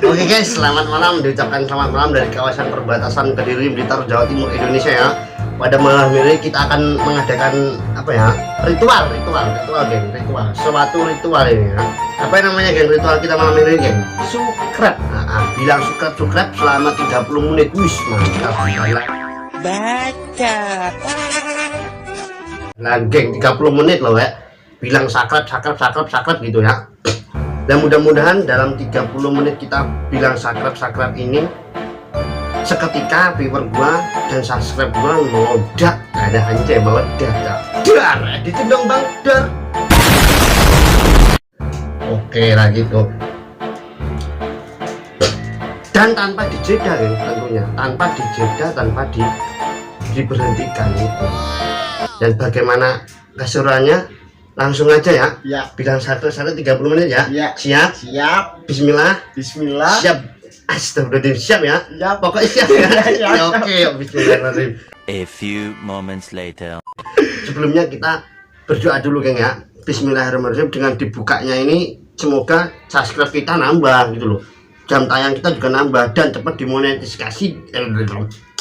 Oke guys, selamat malam, diucapkan selamat malam dari kawasan perbatasan Kediri, Blitar, Jawa Timur, Indonesia ya. Pada malam ini kita akan mengadakan apa ya? Ritual, geng, suatu ritual ini ya. Apa yang namanya geng ritual kita malam ini geng? Sukrep. Bilang sukrep selama 30 menit. Wis, mantap. Baca. Nah geng, 30 menit loh ya. Bilang sakrep gitu ya. Dan mudah-mudahan dalam 30 menit kita bilang sakrep ini, seketika viewer gua dan subscribe gua meledak, ada anjay meledak, dar, ditendang bang, dar. Oke lah gitu. Dan tanpa dijeda ya tentunya, tanpa diberhentikan itu. Dan bagaimana keseruannya? Langsung aja ya. Bilang satu 30 menit ya. Siap. Bismillah. Siap. Astagfirullahaladzim, siap ya. Pokoknya siap ya. Oke, bismillahirrahmanirrahim. A few moments later. Sebelumnya kita berdoa dulu geng ya. Bismillahirrahmanirrahim. Dengan dibukanya ini semoga subscribe kita nambah gitu loh. Jam tayang kita juga nambah dan cepat dimonetisasi.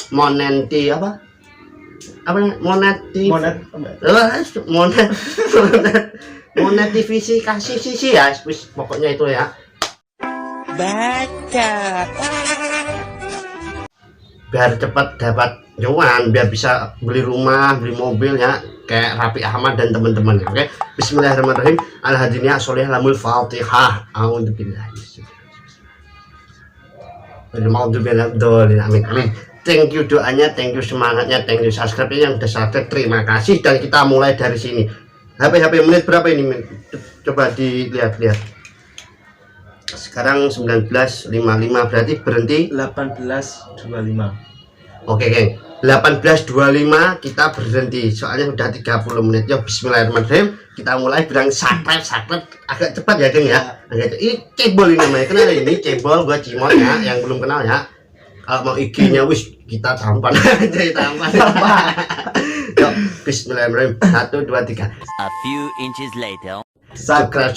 Monetisasi ya, pokoknya itu ya. Baca. Biar cepat dapat cuan, biar bisa beli rumah, beli mobil ya, kayak Raffi Ahmad dan teman-teman. Oke, bismillahirrahmanirrahim. Al-hadiniya sholih lamul fatihah. A'udzubillah. Amin. Thank you doanya, thank you semangatnya, thank you subscribe-nya yang udah subscribe, terima kasih. Dan kita mulai dari sini. HP menit berapa ini? Coba dilihat-lihat. Sekarang 19.55, berarti berhenti 18.25. Oke geng, 18.25 kita berhenti. Soalnya udah 30 menit. Ya bismillahirrahmanirrahim. Kita mulai bilang sakrep agak cepat ya geng ya. Ini cebol ini namanya. Kenal ini cebol, gua cimol ya, yang belum kenal ya. Kalau mau IG-nya wis kita tampan aja, tampan. Yuk, bismillahirrahmanirrahim. 1 2 3. A few inches later. Sukrep.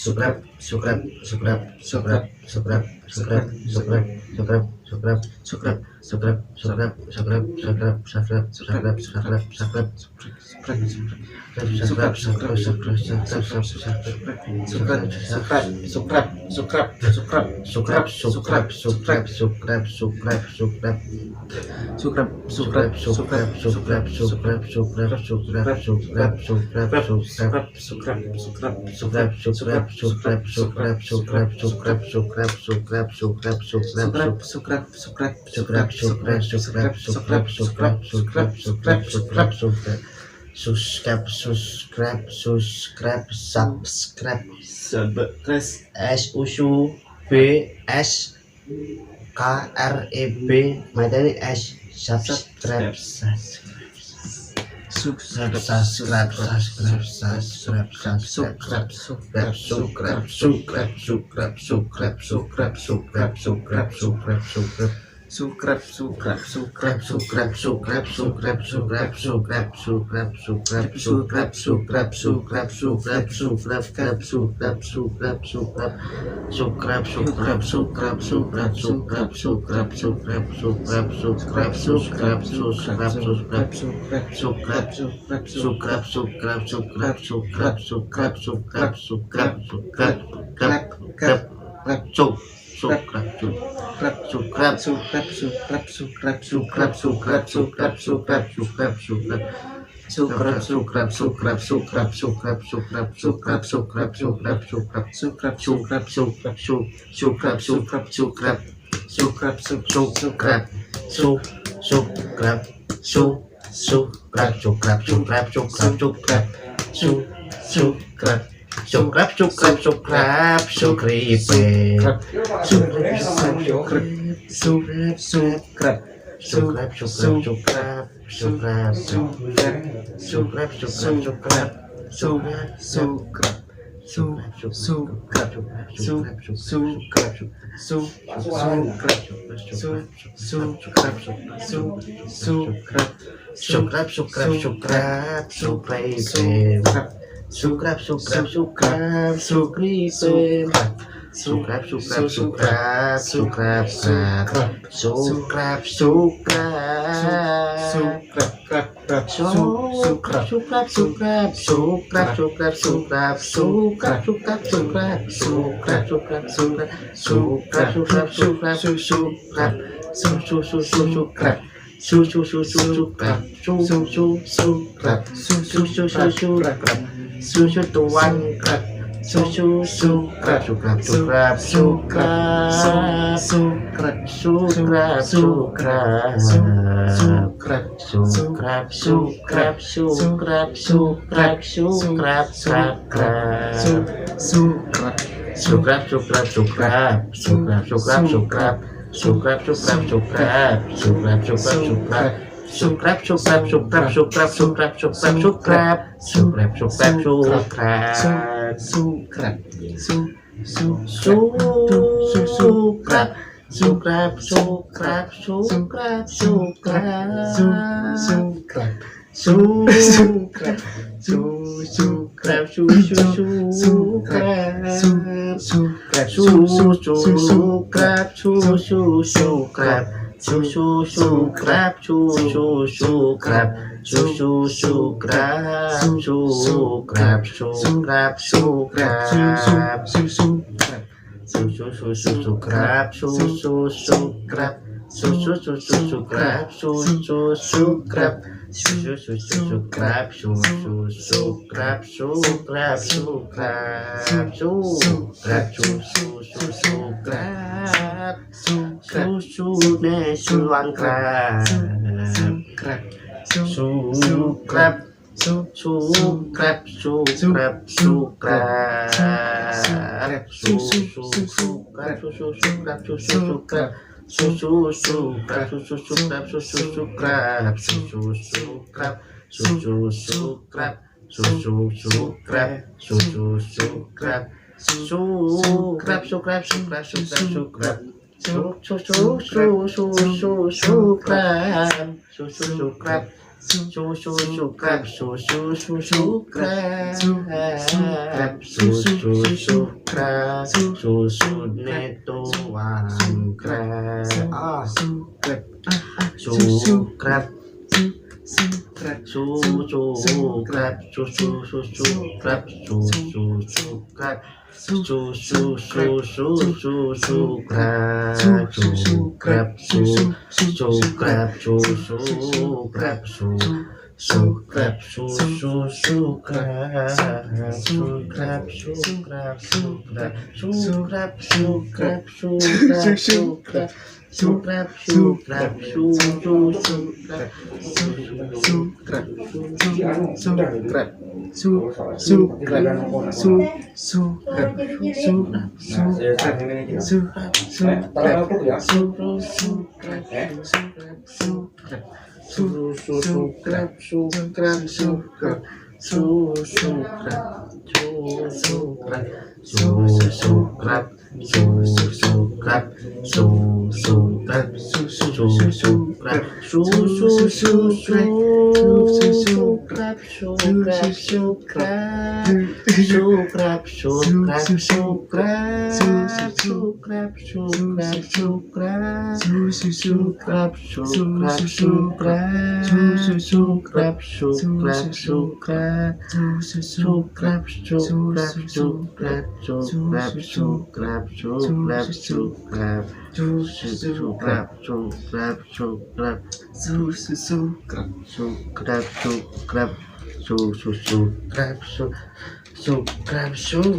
sukrap sukrap sukrap sukrap sukrap sukrap sukrap sukrap sukrap sukrap sukrap sukrap sukrap sukrap sukrap sukrap sukrap sukrap subscribe S U S B S K R E B materi S subscribe sukrep sukrep susune tuan krep sukrep sukrep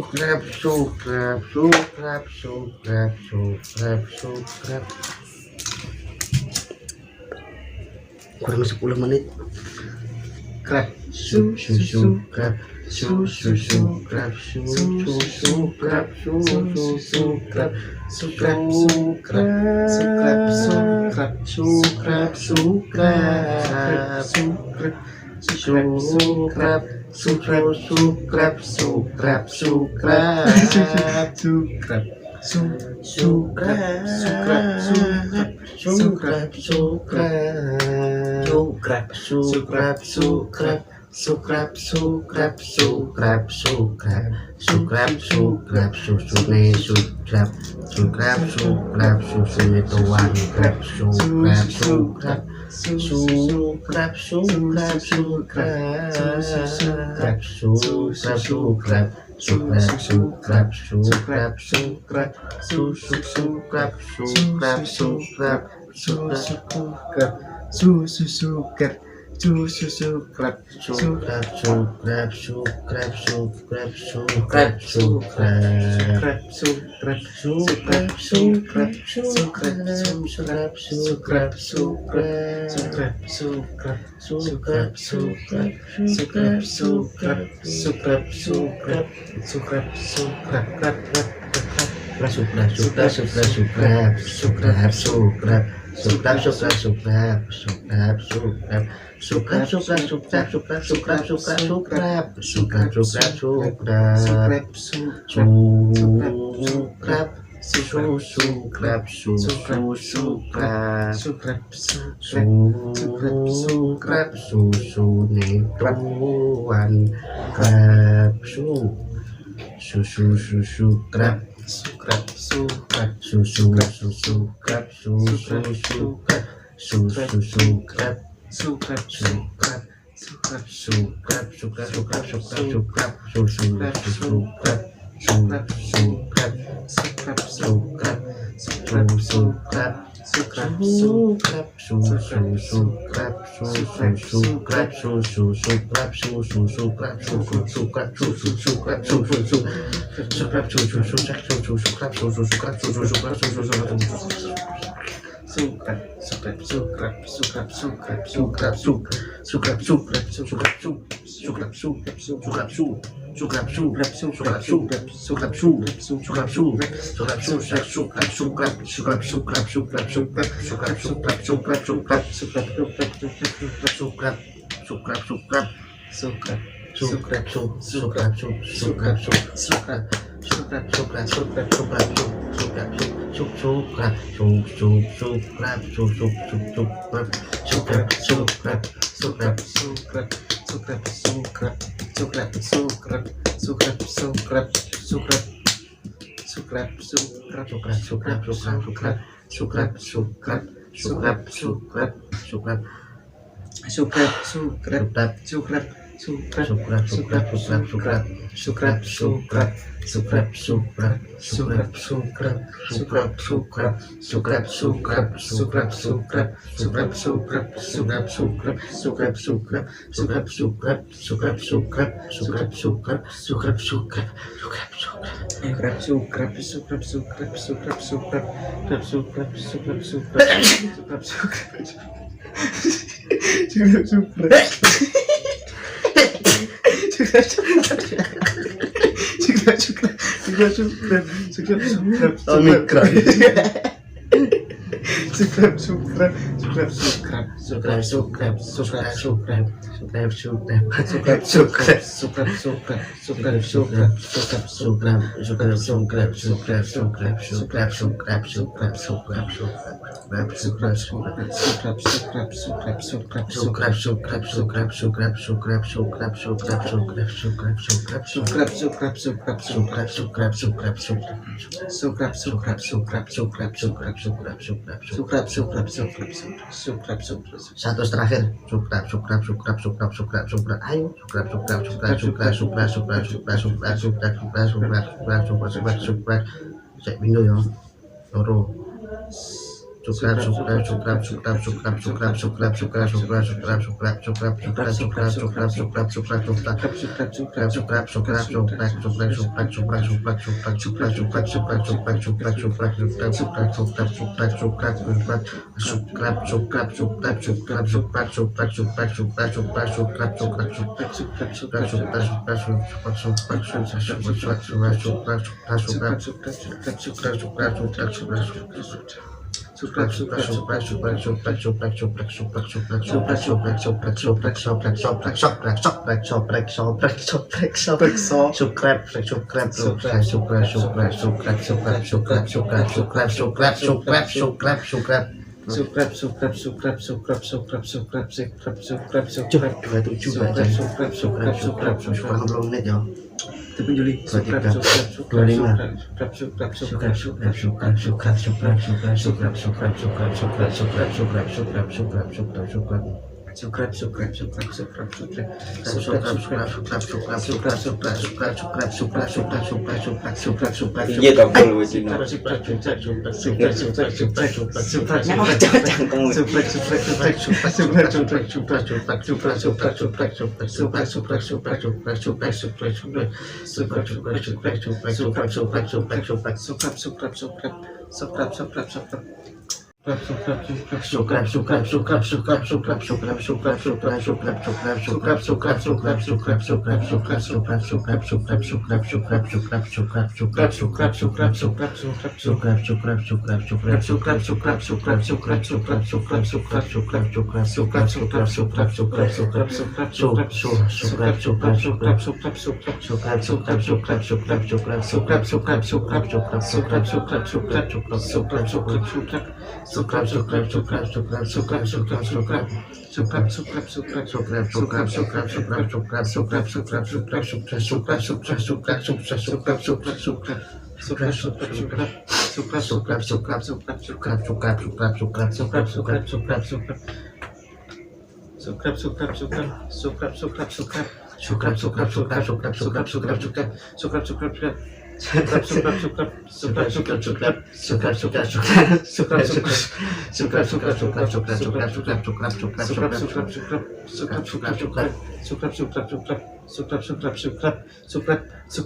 sukrep sukrep sukrep sukrep kurang 10 menit krep sukrep subscribe Omikron. Satu terakhir, ayo, cek window ya, loro. Iya tombol wis ini.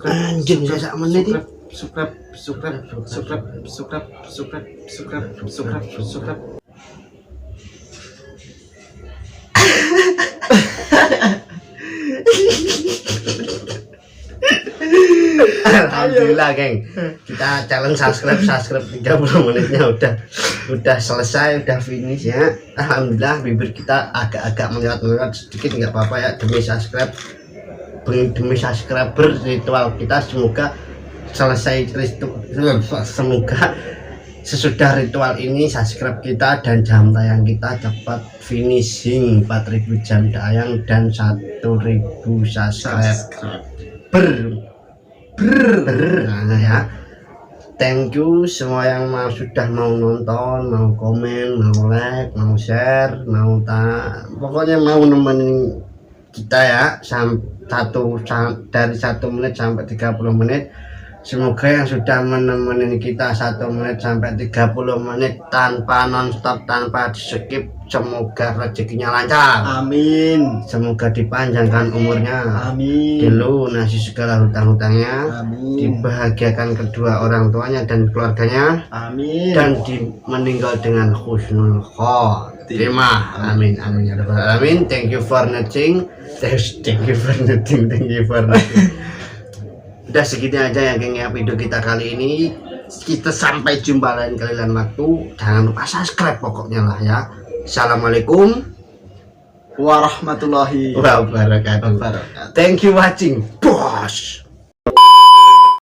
Anjing saya sak menit iki. Alhamdulillah geng, kita challenge subscribe 30 menitnya udah selesai, udah finish ya. Alhamdulillah bibir kita agak-agak melewat sedikit, nggak apa-apa ya, demi subscriber ritual kita semoga selesai, semoga sesudah ritual ini subscribe kita dan jam tayang kita dapat finishing 4000 jam tayang dan 1000 subscriber. Nah, ya. Thank you semua yang sudah mau nonton, mau komen, mau like, mau share, pokoknya mau nemenin kita ya dari 1 menit sampai 30 menit. Semoga yang sudah menemani kita 1 menit sampai 30 menit tanpa nonstop, tanpa di skip, semoga rezekinya lancar. Amin. Semoga dipanjangkan umurnya, Amin. dilunasi segala hutang-hutangnya, Amin. dibahagiakan kedua orang tuanya dan keluarganya, Amin. dan meninggal dengan husnul khotimah. Amin amin ya rabbal alamin. Thank you for nothing. Thank you for nothing. Udah segini aja ya geng ya video kita kali ini. Kita sampai jumpa lain kali lain waktu. Jangan lupa subscribe pokoknya lah ya. Assalamualaikum warahmatullahi wabarakatuh. wabarakatuh. Thank you watching, bos.